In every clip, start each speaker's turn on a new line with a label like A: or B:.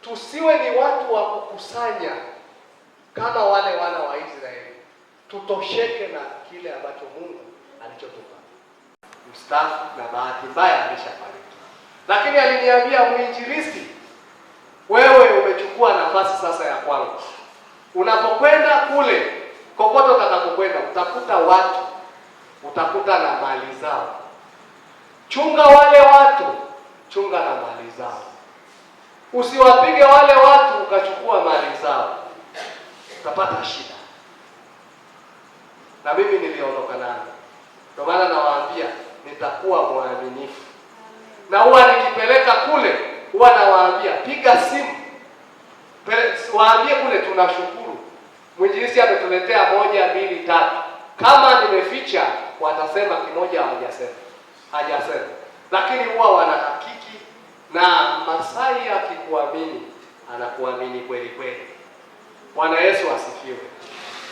A: tusiwe ni watu wa kukusanya kama wale wana wa Israeli. Tutosheke na kile ambacho Mungu alichotupa. Mstaafu na bahati mbaya alishafariki, lakini aliniambia, mwinjilisti, wewe umechukua nafasi sasa ya kwangu. Unapokwenda kule, kokote utakapokwenda, utakuta watu, utakuta na mali zao. Chunga wale watu, chunga na mali zao. Usiwapige wale watu ukachukua mali zao, utapata shida. Na mimi niliondoka nalo. Ndio maana nawaambia nitakuwa mwaminifu. Na huwa nikipeleka kule, huwa nawaambia piga simu. Waambie kule tunashukuru. Mwinjilisti ametuletea 1, 2, 3. Kama nimeficha watasema kimoja hajasema. Lakini huwa wanahakiki, na Masai akikuamini anakuamini kweli kweli. Bwana Yesu asifiwe.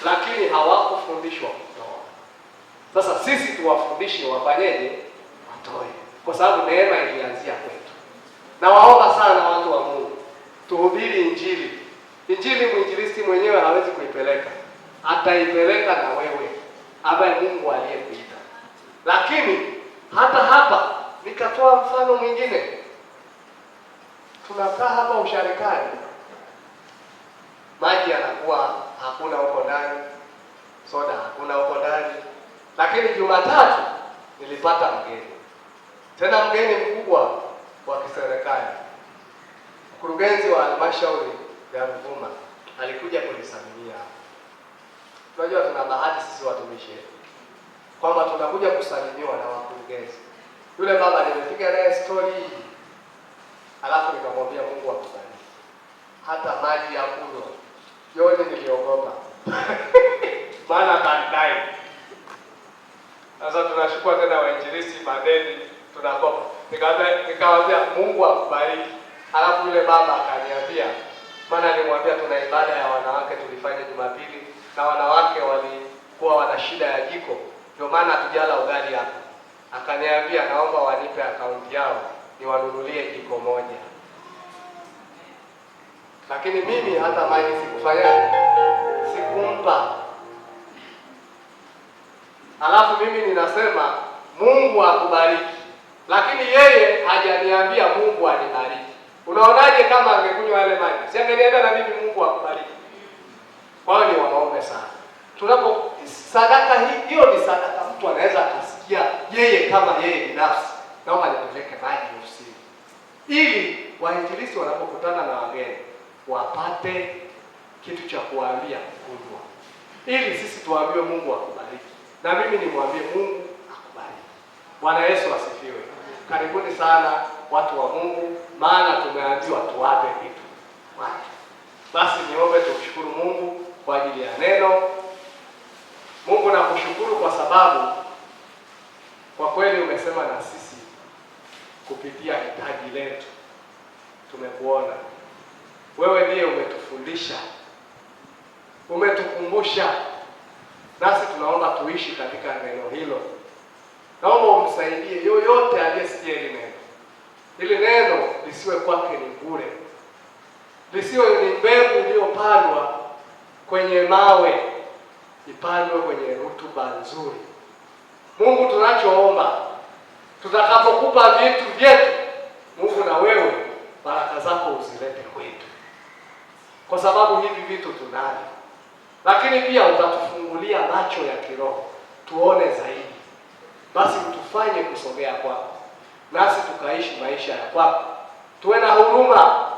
A: Lakini hawakufundishwa kutoa. Sasa sisi tuwafundishe wafanyeje? Watoe. Kwa sababu neema ilianzia kwetu. Na waomba sana watu wa Mungu, tuhubiri Injili. Injili mwinjilisti mwenyewe hawezi kuipeleka. Ataipeleka na wewe ambaye Mungu aliyekuita. Lakini hata hapa nikatoa mfano mwingine. Tunakaa hapa usharikani, maji yanakuwa hakuna huko ndani, soda hakuna huko ndani. Lakini Jumatatu nilipata mgeni, tena mgeni mkubwa wa kiserikali. Mkurugenzi wa halmashauri ya Ruvuma alikuja kunisalimia. Unajua tuna bahati sisi watumishi kwamba tunakuja kusalimiwa na wakurugenzi. Yule baba nimepiga naye story, alafu nikamwambia Mungu akubariki. Hata maji ya kunywa yote niliogopa. Maana baadaye. Sasa tunashukua tena wainjilisti madeni tunakopa. Nikamwambia Mungu akubariki. Alafu yule baba akaniambia, maana nilimwambia tuna ibada ya wanawake tulifanya Jumapili, na wanawake walikuwa wana shida ya jiko. Ndio maana hatujala ugali hapa. Akaniambia naomba wanipe akaunti yao niwanunulie jiko moja. Lakini mimi hata maji sikufanya, sikumpa. Alafu mimi ninasema Mungu akubariki. Lakini yeye hajaniambia Mungu anibariki. Unaonaje kama angekunywa yale maji? Si angeniambia na mimi Mungu akubariki. Kwa hiyo ni waombe sana. Tunapo sadaka hiyo ni sadaka, mtu anaweza akasikia yeye kama yeye binafsi, naomba nipeleke maji ofisini, ili wainjilisti wanapokutana na wageni wapate kitu cha kuambia kunywa, ili sisi tuambiwe Mungu akubariki, na mimi nimwambie Mungu akubariki. Bwana Yesu asifiwe. Karibuni sana watu wa Mungu, maana tumeambiwa tuwape vitu watu. Basi niombe tumshukuru Mungu kwa ajili ya neno. Mungu nakushukuru kwa sababu kwa kweli umesema na sisi kupitia hitaji letu. Tumekuona wewe, ndiye umetufundisha, umetukumbusha, nasi tunaomba tuishi katika neno hilo. Naomba umsaidie yoyote aliyesikia hili neno. Hili neno lisiwe kwake ni bure, lisiwe ni mbegu iliyopandwa kwenye mawe, ipandwe kwenye rutuba nzuri. Mungu, tunachoomba tutakapokupa vitu vyetu, Mungu, na wewe baraka zako uzilete kwetu, kwa sababu hivi vitu tunavyo. Lakini pia utatufungulia macho ya kiroho tuone zaidi. Basi utufanye kusogea kwako, nasi tukaishi maisha ya kwako. Tuwe na huruma,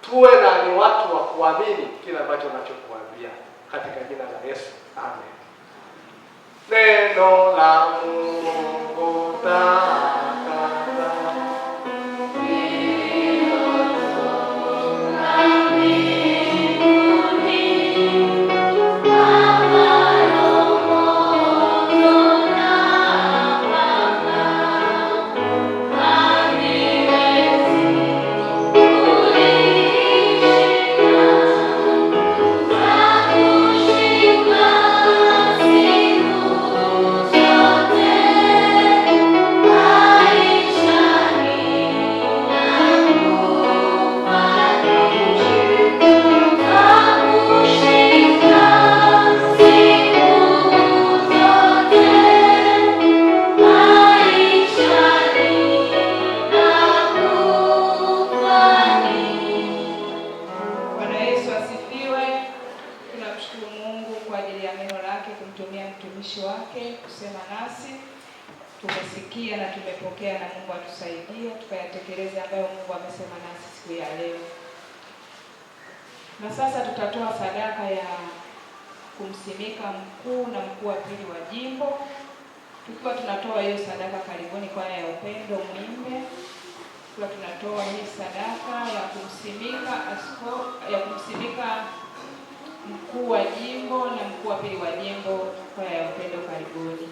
A: tuwe na ni watu wa kuamini kile ambacho unachokuambia, katika jina la Yesu, amen. Neno la Mungu
B: Amen. Mungu atusaidie tukayatekeleze ambayo Mungu amesema nasi siku ya leo. Na sasa tutatoa sadaka ya kumsimika mkuu na mkuu wa pili wa jimbo. Tukiwa tunatoa hiyo sadaka, karibuni kwaya ya upendo mwimbe. Tukiwa tunatoa hii sadaka ya kumsimika mkuu wa jimbo na mkuu wa pili wa jimbo, kwaya ya upendo karibuni.